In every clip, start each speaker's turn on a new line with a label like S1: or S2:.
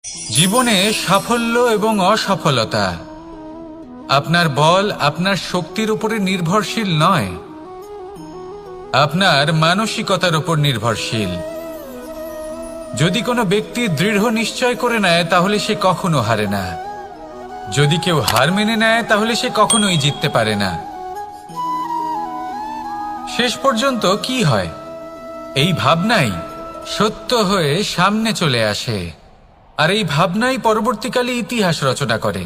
S1: জীবনে সাফল্য এবং অসফলতা আপনার বল, আপনার শক্তির উপরে নির্ভরশীল নয়, আপনার মানসিকতার উপর নির্ভরশীল। যদি কোনো ব্যক্তি দৃঢ় নিশ্চয় করে নেয় তাহলে সে কখনো হারে না। যদি কেউ হার মেনে নেয় তাহলে সে কখনোই জিততে পারে না। শেষ পর্যন্ত কি হয়? এই ভাবনাই সত্য হয়ে সামনে চলে আসে, আর এই ভাবনাই পরবর্তীকালে ইতিহাস রচনা করে।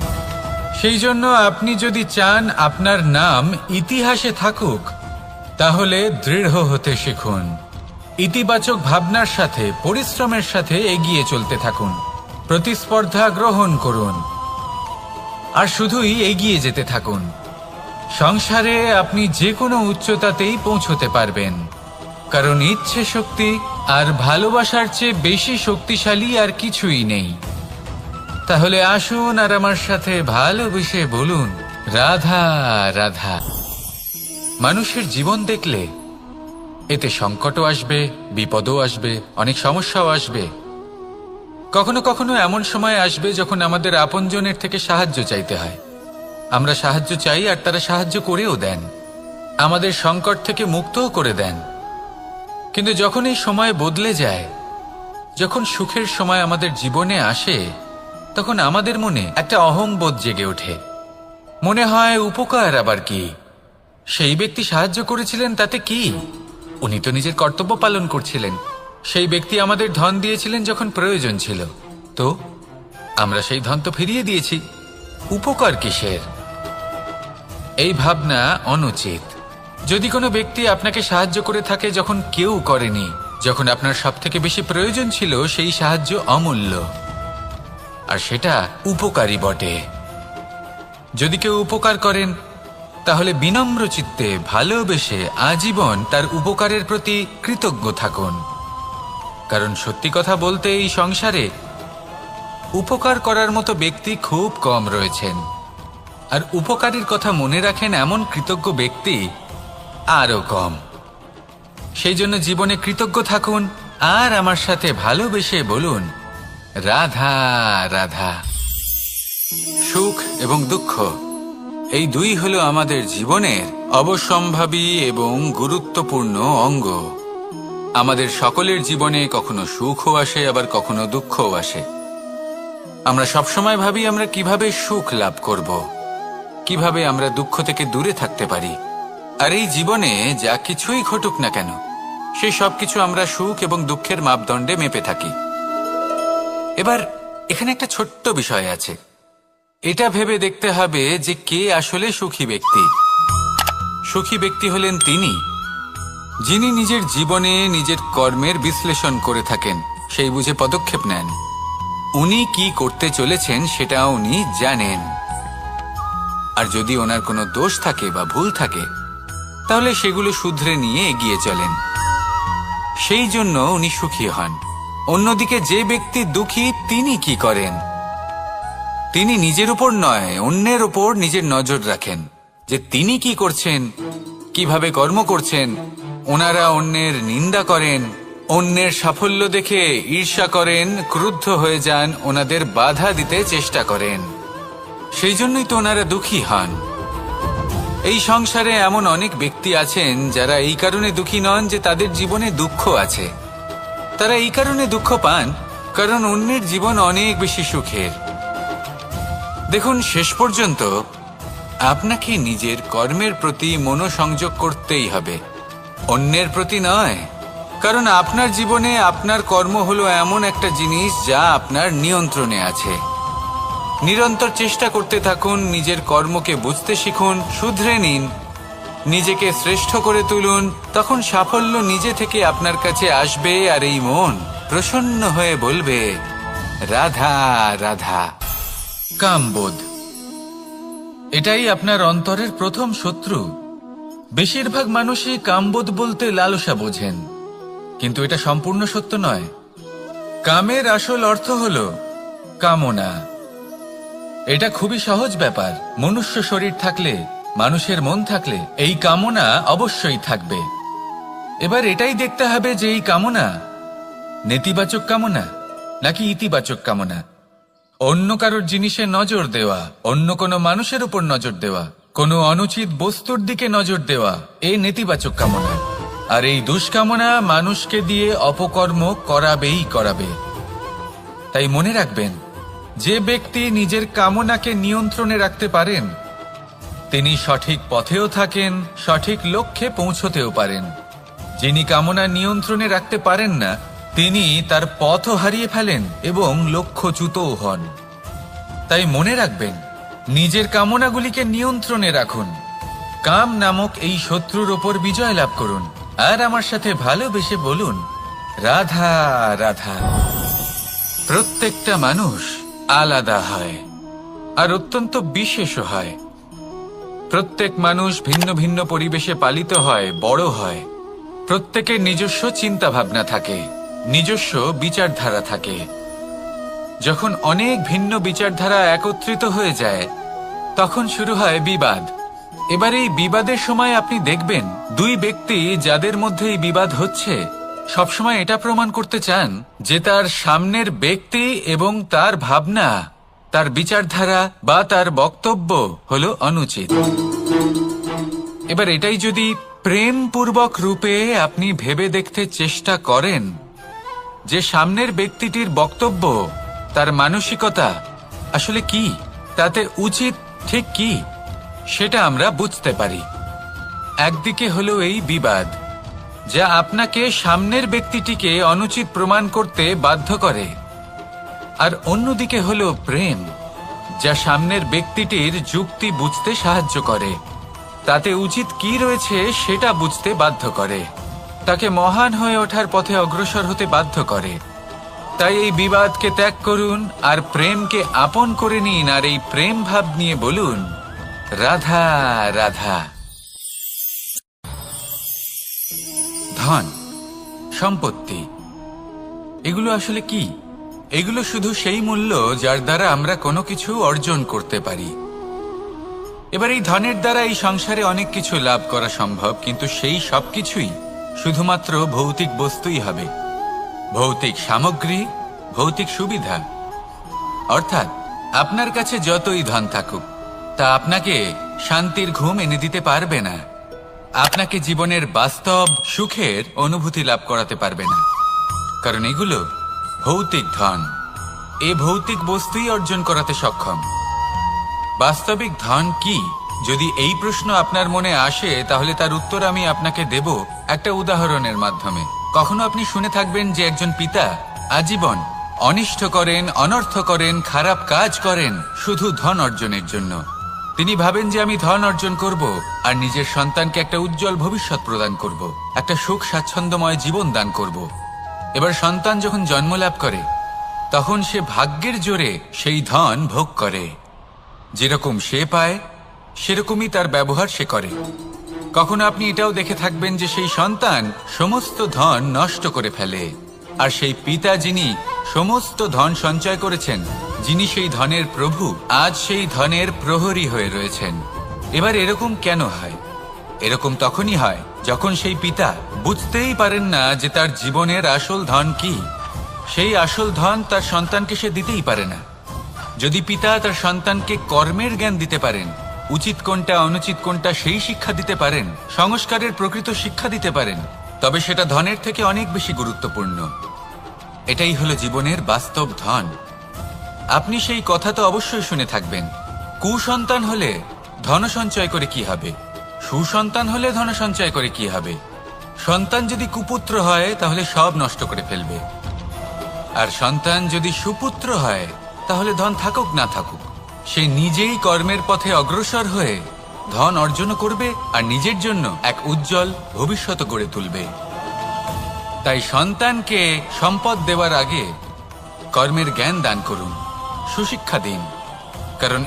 S1: সেই জন্য আপনি যদি চান আপনার নাম ইতিহাসে থাকুক, তাহলে দৃঢ় হতে শিখুন। ইতিবাচক ভাবনার সাথে, পরিশ্রমের সাথে এগিয়ে চলতে থাকুন। প্রতিস্পর্ধা গ্রহণ করুন আর শুধুই এগিয়ে যেতে থাকুন। সংসারে আপনি যে কোনো উচ্চতাতেই পৌঁছতে পারবেন, কারণ ইচ্ছে শক্তি আর ভালোবাসার চেয়ে বেশি শক্তিশালী আর কিছুই নেই। তাহলে আসুন আর আমার সাথে ভালোবেসে বলুন, রাধা রাধা। মানুষের জীবন দেখলে এতে সংকটও আসবে, বিপদও আসবে, অনেক সমস্যাও আসবে। কখনো কখনো এমন সময় আসবে যখন আমাদের আপনজনের থেকে সাহায্য চাইতে হয়। আমরা সাহায্য চাই আর তারা সাহায্য করেও দেন, আমাদের সংকট থেকে মুক্তও করে দেন। কিন্তু যখন এই সময় বদলে যায়, যখন সুখের সময় আমাদের জীবনে আসে, তখন আমাদের মনে একটা অহংবোধ জেগে ওঠে। মনে হয় উপকার আবার কি? সেই ব্যক্তি সাহায্য করেছিলেন তাতে কি? উনি তো নিজের কর্তব্য পালন করছিলেন। সেই ব্যক্তি আমাদের ধন দিয়েছিলেন যখন প্রয়োজন ছিল, তো আমরা সেই ধন তো ফিরিয়ে দিয়েছি, উপকার কিসের? এই ভাবনা অনুচিত। যদি কোনো ব্যক্তি আপনাকে সাহায্য করে থাকে যখন কেউ করেনি, যখন আপনার সবথেকে বেশি প্রয়োজন ছিল, সেই সাহায্য অমূল্য, আর সেটা উপকারী বটে। যদি কেউ উপকার করেন, তাহলে বিনম্র চিত্তে ভালোবেসে আজীবন তার উপকারের প্রতি কৃতজ্ঞ থাকুন। কারণ সত্যি কথা বলতে এই সংসারে উপকার করার মতো ব্যক্তি খুব কম রয়েছেন, আর উপকারীর কথা মনে রাখেন এমন কৃতজ্ঞ ব্যক্তি আরো কম। সেই জন্য জীবনে কৃতজ্ঞ থাকুন আর আমার সাথে ভালোবেসে বলুন, রাধা রাধা। সুখ এবং দুঃখ, এই দুই হলো আমাদের জীবনের অবশ্যম্ভাবী এবং গুরুত্বপূর্ণ অঙ্গ। আমাদের সকলের জীবনে কখনো সুখও আসে, আবার কখনো দুঃখও আসে। আমরা সবসময় ভাবি আমরা কিভাবে সুখ লাভ করব, কিভাবে আমরা দুঃখ থেকে দূরে থাকতে পারি। আর এই জীবনে যা কিছুই ঘটুক না কেন, সেই সব কিছু আমরা সুখ এবং দুঃখের মাপদণ্ডে মেপে থাকি। এবার এখানে একটা ছোট্ট বিষয় আছে। এটা ভেবে দেখতে হবে যে কে আসলে সুখী ব্যক্তি। সুখী ব্যক্তি হলেন তিনি, যিনি নিজের জীবনে নিজের কর্মের বিশ্লেষণ করে থাকেন, সেই বুঝে পদক্ষেপ নেন। উনি কি করতে চলেছেন সেটা উনি জানেন, আর যদি ওনার কোনো দোষ থাকে বা ভুল থাকে, তাহলে সেগুলো শুধরে নিয়ে এগিয়ে চলেন। সেই জন্য উনি সুখী হন। অন্যদিকে যে ব্যক্তি দুঃখী, তিনি কি করেন? তিনি নিজের উপর নয়, অন্যের উপর নিজের নজর রাখেন, যে তিনি কি করছেন, কিভাবে কর্ম করছেন। ওনারা অন্যের নিন্দা করেন, অন্যের সাফল্য দেখে ঈর্ষা করেন, ক্রুদ্ধ হয়ে যান, ওনাদের বাধা দিতে চেষ্টা করেন। সেই জন্যই তো ওনারা দুঃখী হন। এই সংসারে এমন অনেক ব্যক্তি আছেন যারা এই কারণে দুঃখী নন যে তাদের জীবনে দুঃখ আছে। তারা এই কারণে দুঃখ পান কারণ অন্যের জীবন অনেক বেশি সুখের। দেখুন, শেষ পর্যন্ত আপনাকে নিজের কর্মের প্রতি মনোসংযোগ করতেই হবে, অন্যের প্রতি নয়। কারণ আপনার জীবনে আপনার কর্ম হলো এমন একটা জিনিস যা আপনার নিয়ন্ত্রণে আছে। নিরন্তর চেষ্টা করতে থাকুন, নিজের কর্মকে বুঝতে শিখুন, শুধরে নিন, নিজেকে শ্রেষ্ঠ করে তুলুন। তখন সাফল্য নিজে থেকে আপনার কাছে আসবে, আর এই মন প্রসন্ন হয়ে বলবে, রাধা রাধা। কামবোধ, এটাই আপনার অন্তরের প্রথম শত্রু। বেশিরভাগ মানুষই কামবোধ বলতে লালসা বোঝেন, কিন্তু এটা সম্পূর্ণ সত্য নয়। কামের আসল অর্থ হলো কামনা। এটা খুবই সহজ ব্যাপার। মনুষ্য শরীর থাকলে, মানুষের মন থাকলে এই কামনা অবশ্যই থাকবে। এবার এটাই দেখতে হবে যে এই কামনা নেতিবাচক কামনা নাকি ইতিবাচক কামনা। অন্য কারোর জিনিসে নজর দেওয়া, অন্য কোনো মানুষের উপর নজর দেওয়া, কোনো অনুচিত বস্তুর দিকে নজর দেওয়া, এই নেতিবাচক কামনা। আর এই দুষ্কামনা মানুষকে দিয়ে অপকর্ম করাবেই করাবে। তাই মনে রাখবেন, যে ব্যক্তি নিজের কামনাকে নিয়ন্ত্রণে রাখতে পারেন তিনি সঠিক পথেও থাকেন, সঠিক লক্ষ্যে পৌঁছতেও পারেন। যিনি কামনা নিয়ন্ত্রণে রাখতে পারেন না তিনি তার পথও হারিয়ে ফেলেন এবং লক্ষ্যচ্যুতও হন। তাই মনে রাখবেন, নিজের কামনাগুলিকে নিয়ন্ত্রণে রাখুন। কাম নামক এই শত্রুর ওপর বিজয় লাভ করুন। আর আমার সাথে ভালোবেসে বলুন, রাধা রাধা। প্রত্যেকটা মানুষ আলাদা হয় আর অত্যন্ত বিশেষও হয়। প্রত্যেক মানুষ ভিন্ন ভিন্ন পরিবেশে পালিত হয়, বড় হয়। প্রত্যেকের নিজস্ব চিন্তা ভাবনা থাকে, নিজস্ব বিচারধারা থাকে। যখন অনেক ভিন্ন বিচারধারা একত্রিত হয়ে যায় তখন শুরু হয় বিবাদ। এবার এই বিবাদের সময় আপনি দেখবেন, দুই ব্যক্তি যাদের মধ্যে এই বিবাদ হচ্ছে সবসময় এটা প্রমাণ করতে চান যে তার সামনের ব্যক্তি এবং তার ভাবনা, তার বিচারধারা বা তার বক্তব্য হলো অনুচিত। এবার এটাই যদি প্রেমপূর্বক রূপে আপনি ভেবে দেখতে চেষ্টা করেন যে সামনের ব্যক্তিটির বক্তব্য, তার মানসিকতা আসলে কি, তাতে উচিত ঠিক কি, সেটা আমরা বুঝতে পারি। একদিকে হলো এই বিবাদ যা আপনাকে সামনের ব্যক্তিটিকে অনুচিত প্রমাণ করতে বাধ্য করে, আর অন্যদিকে হলো প্রেম যা সামনের ব্যক্তিটির যুক্তি বুঝতে সাহায্য করে, তাতে উচিত কি রয়েছে সেটা বুঝতে বাধ্য করে, তাকে মহান হয়ে ওঠার পথে অগ্রসর হতে বাধ্য করে। তাই এই বিবাদকে ত্যাগ করুন আর প্রেমকে আপন করে নিন, আর এই প্রেম ভাব নিয়ে বলুন, রাধা রাধা। ধন, সম্পত্তি, এগুলো আসলে কি? এগুলো শুধু সেই মূল্য যার দ্বারা আমরা কোনো কিছু অর্জন করতে পারি। এবার এই ধনের দ্বারা এই সংসারে অনেক কিছু লাভ করা সম্ভব, কিন্তু সেই সবকিছুই শুধুমাত্র ভৌতিক বস্তুই হবে, ভৌতিক সামগ্রী, ভৌতিক সুবিধা। অর্থাৎ আপনার কাছে যতই ধন থাকুক তা আপনাকে শান্তির ঘুম এনে দিতে পারবে না, আপনাকে জীবনের বাস্তব সুখের অনুভূতি লাভ করাতে পারবে না, কারণ এগুলো ভৌতিক ধন। এ ভৌতিক বস্তুই অর্জন করাতে সক্ষম। বাস্তবিক ধন কি? যদি এই প্রশ্ন আপনার মনে আসে তাহলে তার উত্তর আমি আপনাকে দেব একটা উদাহরণের মাধ্যমে। কখনো আপনি শুনে থাকবেন যে একজন পিতা আজীবন অনিষ্ট করেন, অনর্থ করেন, খারাপ কাজ করেন শুধু ধন অর্জনের জন্য। তিনি ভাবেন যে আমি ধন অর্জন করব আর নিজের সন্তানকে একটা উজ্জ্বল ভবিষ্যৎ প্রদান করব, একটা সুখ স্বাচ্ছন্দ্যময় জীবন দান করব। এবার সন্তান যখন জন্ম লাভ করে তখন সে ভাগ্যের জোরে সেই ধন ভোগ করে। যেরকম সে পায় সেরকমই তার ব্যবহার সে করে। কখনো আপনি এটাও দেখে থাকবেন যে সেই সন্তান সমস্ত ধন নষ্ট করে ফেলে, আর সেই পিতা যিনি সমস্ত ধন সঞ্চয় করেছেন, যিনি সেই ধনের প্রভু, আজ সেই ধনের প্রহরী হয়ে রয়েছেন। এবার এরকম কেন হয়? এরকম তখনই হয় যখন সেই পিতা বুঝতেই পারেন না যে তার জীবনের আসল ধন কি। সেই আসল ধন তার সন্তানকে সে দিতেই পারে না। যদি পিতা তার সন্তানকে কর্মের জ্ঞান দিতে পারেন, উচিত কোনটা অনুচিত কোনটা সেই শিক্ষা দিতে পারেন, সংস্কারের প্রকৃত শিক্ষা দিতে পারেন, তবে সেটা ধনের থেকে অনেক বেশি গুরুত্বপূর্ণ। এটাই হলো জীবনের বাস্তব ধন। আপনি সেই কথা তো অবশ্যই শুনে থাকবেন, কুসন্তান হলে ধন সঞ্চয় করে কি হবে, সুসন্তান হলে ধন সঞ্চয় করে কি হবে। সন্তান যদি কুপুত্র হয় তাহলে সব নষ্ট করে ফেলবে, আর সন্তান যদি সুপুত্র হয় তাহলে ধন থাকুক না থাকুক সে নিজেই কর্মের পথে অগ্রসর হয়ে ধন অর্জন করবে আর নিজের জন্য এক উজ্জ্বল ভবিষ্যৎ গড়ে তুলবে। তাই সন্তানকে সম্পদ দেওয়ার আগে কর্মের জ্ঞান দান করুন, সুশিক্ষা দিন, কারণ